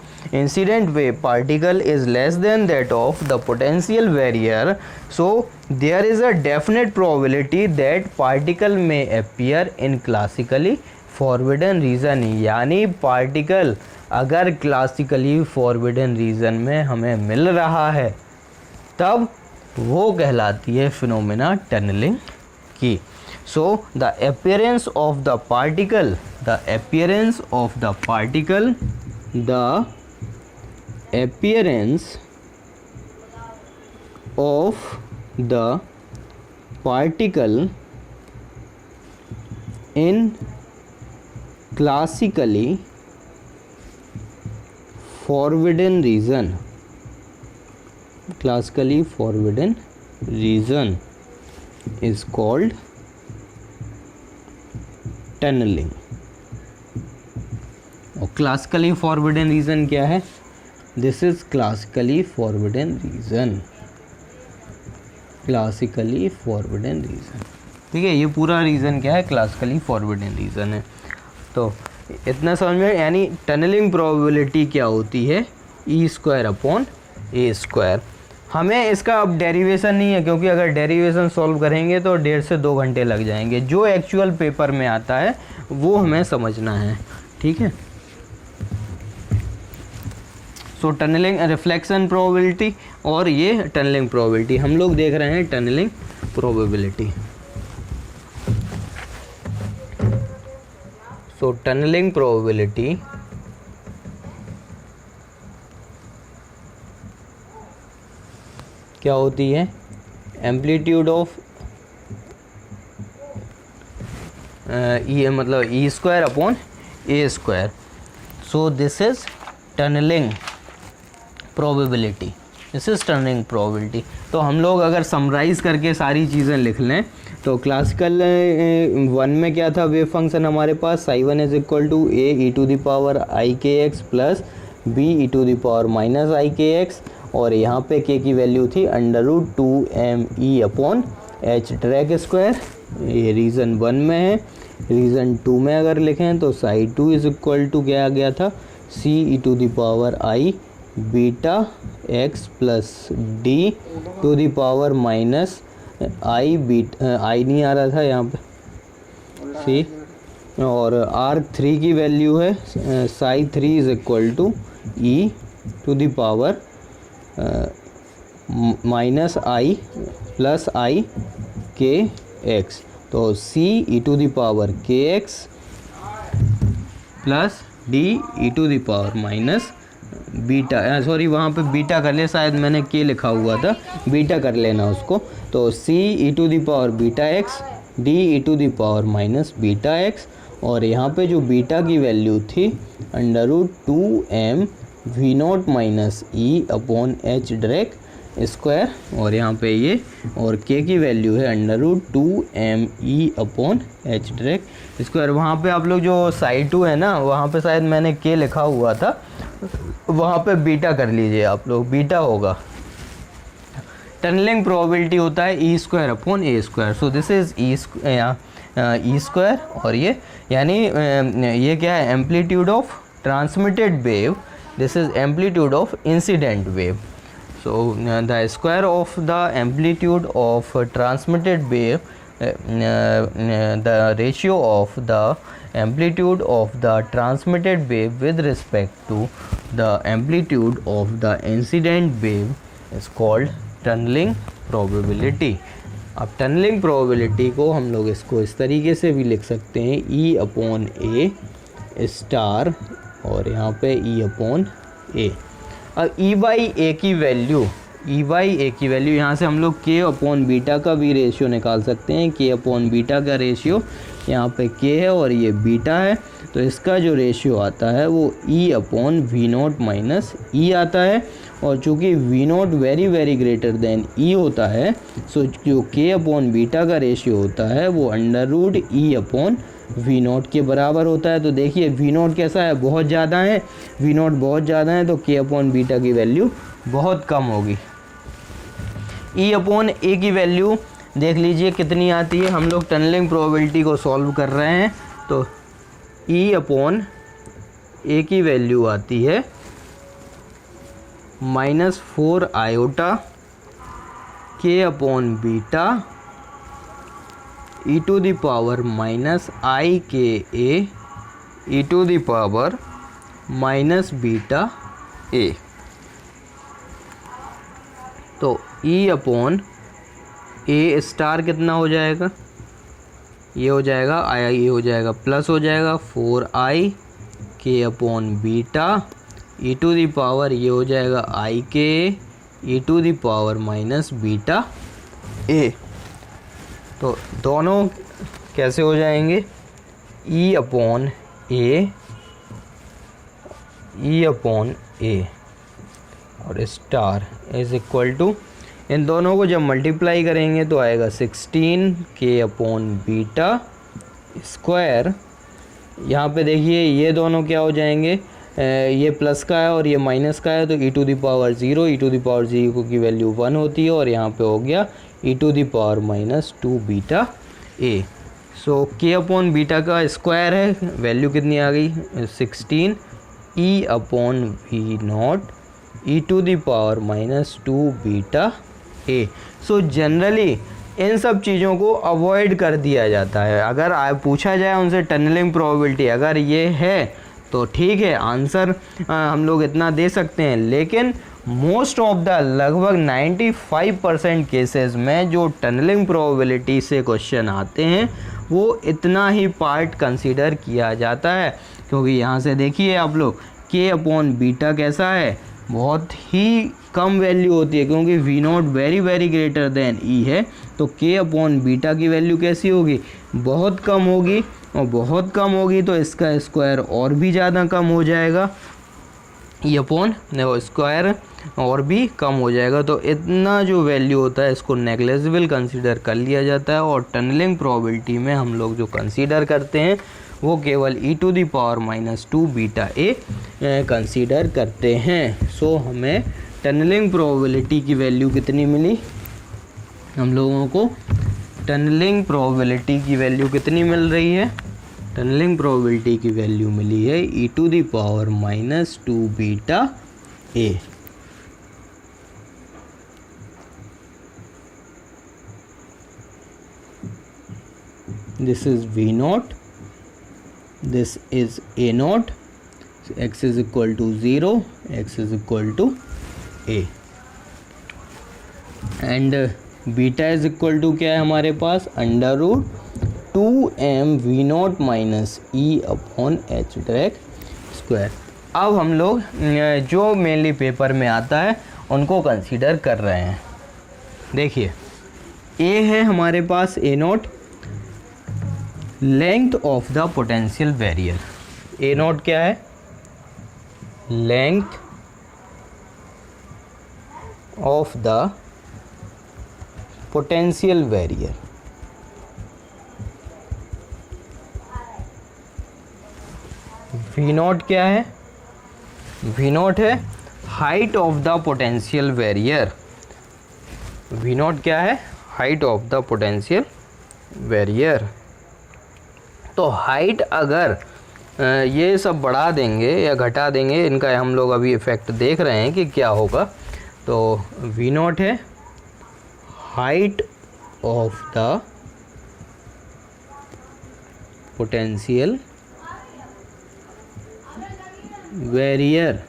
particle is less than that of the potential barrier, so there is a definite probability that particle may appear in classically forbidden region। यानी पार्टिकल अगर क्लासिकली फॉरबिडन रीजन में हमें मिल रहा है तब वो कहलाती है फिनोमेना टनलिंग की। So the appearance of the particle, the appearance of the particle, the appearance of the particle in classically forbidden region, classically forbidden region is called tunneling। और क्लासिकली फॉरबिडन रीजन क्या है, this is classically forbidden region, classically forbidden region. ठीक है, ये पूरा रीजन क्या है, क्लासिकली फॉरबिडन रीजन है। तो इतना समझ में, यानी टनलिंग प्रोबेबिलिटी क्या होती है, ई स्क्वायर अपॉन ए स्क्वायर। हमें इसका अब डेरिवेशन नहीं है, क्योंकि अगर डेरिवेशन सॉल्व करेंगे तो 1.5 से 2 घंटे लग जाएंगे। जो एक्चुअल पेपर में आता है वो हमें समझना है। ठीक है, सो टनलिंग रिफ्लेक्शन प्रोबेबिलिटी और ये टनलिंग प्रोबेबिलिटी, हम लोग देख रहे हैं tunnelling probability. So tunneling probability क्या होती है, एम्पलीट्यूड ऑफ ई, मतलब E square upon A square. So this is tunneling probability, this is tunneling probability. तो हम लोग अगर समराइज़ करके सारी चीज़ें लिख लें तो क्लासिकल 1 में क्या था, वेव फंक्शन हमारे पास psi 1 is equal to A E to the power आई के x plus B E to the power minus आई के एक्स, और यहाँ पे k की वैल्यू थी √2me/h ड्रैग स्क्वायर। ये रीज़न 1 में है। रीज़न 2 में अगर लिखें तो साई 2 इज इक्वल टू क्या आ गया था, c e⁻i बीटा x प्लस d to the power minus i beta, i नहीं आ रहा था यहाँ पे c, और r3 की वैल्यू है psi 3 is equal to e to the power minus i plus i k x। तो c e to the power के x plus d e to the power minus beta, sorry वहाँ पे बीटा कर ले, शायद मैंने के लिखा हुआ था, बीटा कर लेना उसको। तो c e to the power beta x d e to the power minus beta x, और यहाँ पे जो बीटा की वैल्यू थी √2m v0 minus e/h drag square, और यहाँ पे ये और k की वैल्यू है √2m e/h ड्रैग स्क्वायर। वहाँ पे आप लोग जो साई 2 है ना, वहाँ पे शायद मैंने k लिखा हुआ था, वहाँ पे बीटा कर लीजिए आप लोग, बीटा होगा। टनलिंग प्रोबेबिलिटी होता है e²/a², so this is e square, और ये यानी ये क्या है, amplitude of transmitted wave, this is amplitude of incident wave. So the square of the amplitude of transmitted wave, the ratio of the amplitude of the transmitted wave with respect to the amplitude of the incident wave is called tunneling probability। अब टनलिंग प्रोबेबिलिटी को हम लोग इसको इस तरीके से भी लिख सकते हैं E/A स्टार, और यहाँ पे E/A। अब E/A की वैल्यू यहाँ से हम लोग k/बीटा का भी रेशियो निकाल सकते हैं। k/बीटा का रेशियो यहाँ पे k है और ये बीटा है, तो इसका जो रेशियो आता है वो E/V0 माइनस E आता है, और चूँकि V0 very very greater than E होता है, सो जो k/बीटा का रेशियो होता है वो √E/V0 के बराबर होता है। तो देखिए V0 कैसा है, बहुत ज़्यादा है, V0 बहुत ज़्यादा है, तो k/बीटा की वैल्यू बहुत कम होगी। E/A की वैल्यू देख लीजिए कितनी आती है। हम लोग टनलिंग प्रोबेबिलिटी को सॉल्व कर रहे हैं, तो E/A की वैल्यू आती है -4 आयोटा k/बीटा e to the power minus i k a e to the power minus beta a। तो E/A स्टार कितना हो जाएगा, ये हो जाएगा ये हो जाएगा प्लस हो जाएगा 4i k/बीटा e टू द पावर, ये हो जाएगा i के e to the power minus beta a। तो दोनों कैसे हो जाएंगे, E/A और स्टार इज इक्वल टू, इन दोनों को जब मल्टीप्लाई करेंगे तो आएगा 16 k/बीटा स्क्वायर। यहाँ पे देखिए ये दोनों क्या हो जाएंगे, ये प्लस का है और ये माइनस का है, तो e to the power 0, e to the power 0 की वैल्यू 1 होती है, और यहाँ पे हो गया e to the power minus 2 beta a। So k/बीटा का स्क्वायर है, वैल्यू कितनी आ गई 16 E/V0 e to the power minus 2 beta a। So generally इन सब चीज़ों को अवॉइड कर दिया जाता है। अगर पूछा जाए उनसे टनलिंग प्रोबेबिलिटी अगर ये है तो ठीक है, आंसर हम लोग इतना दे सकते हैं, लेकिन मोस्ट ऑफ द लगभग 95% केसेस में जो टनलिंग प्रोबेबिलिटी से क्वेश्चन आते हैं वो इतना ही पार्ट कंसीडर किया जाता है। क्योंकि यहाँ से देखिए आप लोग k/बीटा कैसा है, बहुत ही कम वैल्यू होती है, क्योंकि V0 very very greater than E है, तो k/बीटा की वैल्यू कैसी होगी, बहुत कम होगी, और बहुत कम होगी तो इसका स्क्वायर और भी ज़्यादा कम हो जाएगा, स्क्वायर और भी कम हो जाएगा। तो इतना जो वैल्यू होता है इसको नेग्लिजिबल कंसीडर कर लिया जाता है, और टनलिंग प्रोबेबिलिटी में हम लोग जो कंसीडर करते हैं वो केवल e to the power minus 2 beta a consider करते हैं। सो हमें टनलिंग प्रोबेबिलिटी की वैल्यू कितनी मिली हम लोगों को? टनलिंग प्रोबेबिलिटी की वैल्यू कितनी मिल रही है? टनलिंग प्रोबेबिलिटी की वैल्यू मिली है e⁻⁻² beta a। This is V0, this is A0, x is equal to 0, x is equal to a, and beta is equal to क्या है हमारे पास? √2m V0 minus E upon h direct square. अब हम लोग जो मेनली पेपर में आता है उनको कंसीडर कर रहे हैं। देखिए ए है हमारे पास A0, length of the potential barrier. A0 क्या है? Length of the potential barrier. V0 क्या है? V0 है height of the potential barrier. V0 क्या है? Height of the potential barrier. तो हाइट अगर ये सब बढ़ा देंगे या घटा देंगे, इनका हम लोग अभी इफेक्ट देख रहे हैं कि क्या होगा। तो V0 है height of the potential barrier,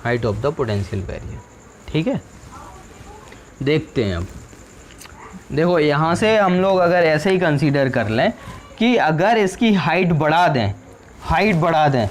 height of the potential barrier. ठीक है, देखते हैं। अब देखो यहाँ से हम लोग अगर ऐसे ही कंसीडर कर लें कि अगर इसकी हाइट बढ़ा दें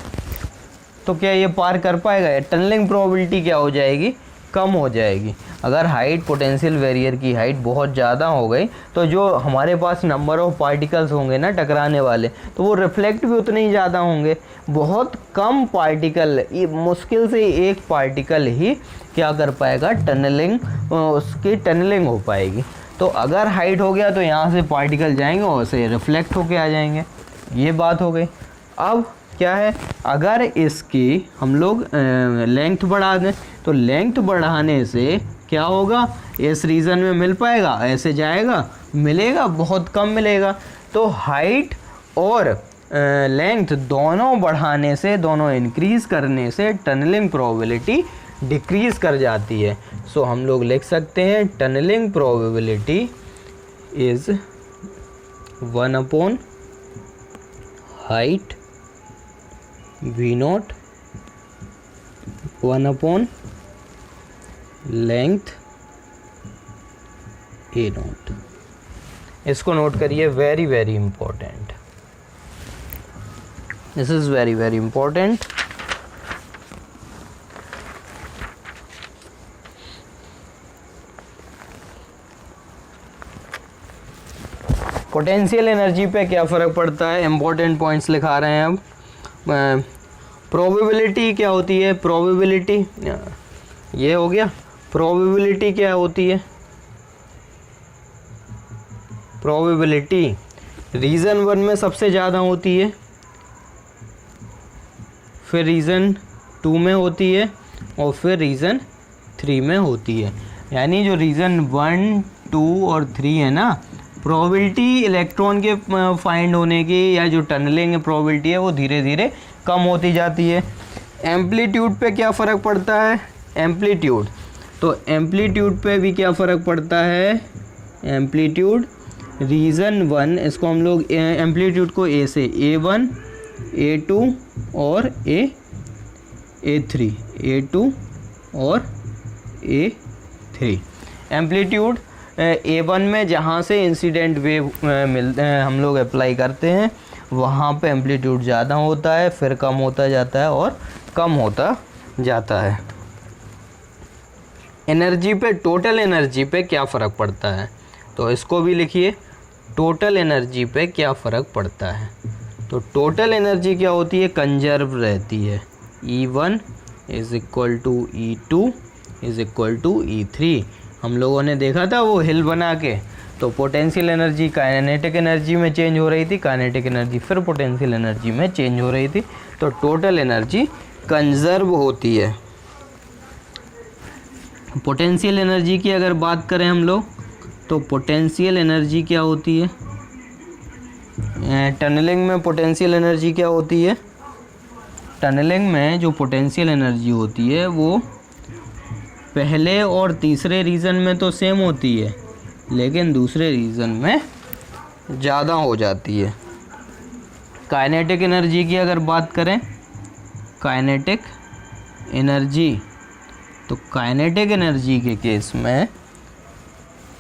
तो क्या ये पार कर पाएगा? टनलिंग प्रोबेबिलिटी क्या हो जाएगी? कम हो जाएगी। अगर हाइट पोटेंशियल बैरियर की हाइट बहुत ज़्यादा हो गई तो जो हमारे पास नंबर ऑफ पार्टिकल्स होंगे ना टकराने वाले, तो वो रिफ्लेक्ट भी उतने ही ज़्यादा होंगे। बहुत कम पार्टिकल, मुश्किल से एक पार्टिकल ही क्या कर पाएगा? टनलिंग, उसकी टनलिंग हो पाएगी। तो अगर हाइट हो गया तो यहाँ से पार्टिकल जाएंगे और से रिफ्लेक्ट होके आ जाएंगे। ये बात हो गई। अब क्या है, अगर इसकी हम लोग लेंथ बढ़ा दें तो लेंथ बढ़ाने से क्या होगा? इस रीजन में मिल पाएगा? ऐसे जाएगा? मिलेगा? बहुत कम मिलेगा। तो हाइट और लेंथ दोनों बढ़ाने से, दोनों इंक्रीज़ करने से टनलिंग प्रोबेबिलिटी डिक्रीज़ कर जाती है। सो हम लोग लिख सकते हैं tunnelling probability is 1 upon height V0, 1 upon length A0। इसको नोट करिए, very very important. This is very very important. Potential energy पे क्या फ़र्क पड़ता है? इम्पोर्टेंट पॉइंट्स लिखा रहे हैं। अब प्रोबेबिलिटी क्या होती है? प्रोबेबिलिटी ये हो गया। प्रोबेबिलिटी क्या होती है? प्रोबेबिलिटी रीज़न 1 में सबसे ज़्यादा होती है, फिर रीज़न 2 में होती है और फिर रीज़न 3 में होती है। यानी जो रीज़न 1, 2 और 3 है ना, प्रोबेबिलिटी इलेक्ट्रॉन के फाइंड होने की या जो टनलिंग प्रोबेबिलिटी है वो धीरे धीरे कम होती जाती है। एम्पलीट्यूड पे क्या फ़र्क पड़ता है? एम्पलीट्यूड, तो एम्पलीट्यूड पे भी क्या फ़र्क पड़ता है? एम्पलीट्यूड रीज़न 1, इसको हम लोग एम्पलीट्यूड को ए से A1, A2 और A3, A2 और A3। एम्पलीट्यूड A1 में जहाँ से इंसिडेंट वेव हम लोग अप्लाई करते हैं वहाँ पे एम्पलीट्यूड ज़्यादा होता है, फिर कम होता जाता है और कम होता जाता है। एनर्जी पे, टोटल एनर्जी पे क्या फ़र्क पड़ता है? तो इसको भी लिखिए, टोटल एनर्जी पे क्या फ़र्क पड़ता है? तो टोटल एनर्जी क्या होती है? कंजर्व रहती है। E1 is equal to E2 is equal to E3। हम लोगों ने देखा था वो हिल बना के, तो पोटेंशियल एनर्जी काइनेटिक एनर्जी में चेंज हो रही थी, काइनेटिक एनर्जी फिर पोटेंशियल एनर्जी में चेंज हो रही थी। तो टोटल एनर्जी कंजर्व होती है। पोटेंशियल एनर्जी की अगर बात करें हम लोग, तो पोटेंशियल एनर्जी क्या होती है, टनलिंग में पोटेंशियल एनर्जी क्या होती है, टनलिंग में जो पोटेंशियल एनर्जी होती है वो पहले और तीसरे रीजन में तो सेम होती है, लेकिन दूसरे रीजन में ज़्यादा हो जाती है। काइनेटिक एनर्जी की अगर बात करें, काइनेटिक एनर्जी, तो काइनेटिक एनर्जी के केस में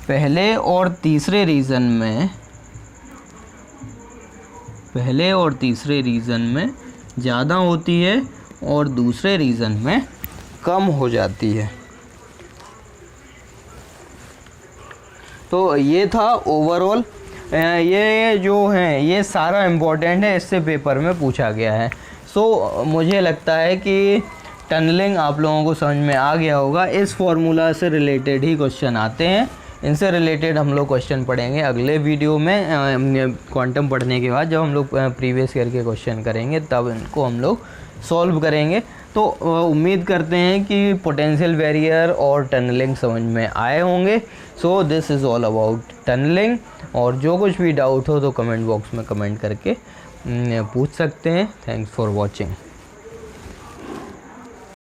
पहले और तीसरे रीजन में ज़्यादा होती है और दूसरे रीजन में कम हो जाती है। तो ये था ओवरऑल, ये जो है ये सारा इम्पोर्टेंट है, इससे पेपर में पूछा गया है। सो मुझे लगता है कि टनलिंग आप लोगों को समझ में आ गया होगा। इस फॉर्मूला से रिलेटेड ही क्वेश्चन आते हैं, इनसे रिलेटेड हम लोग क्वेश्चन पढ़ेंगे अगले वीडियो में। क्वांटम पढ़ने के बाद जब हम लोग प्रीवियस ईयर के क्वेश्चन करेंगे तब इनको हम लोग सॉल्व करेंगे। तो उम्मीद करते हैं कि पोटेंशियल बैरियर और टनलिंग समझ में आए होंगे। So this is all about tunnelling, और जो कुछ भी डाउट हो तो कमेंट बॉक्स में कमेंट करके पूछ सकते हैं। Thanks for watching.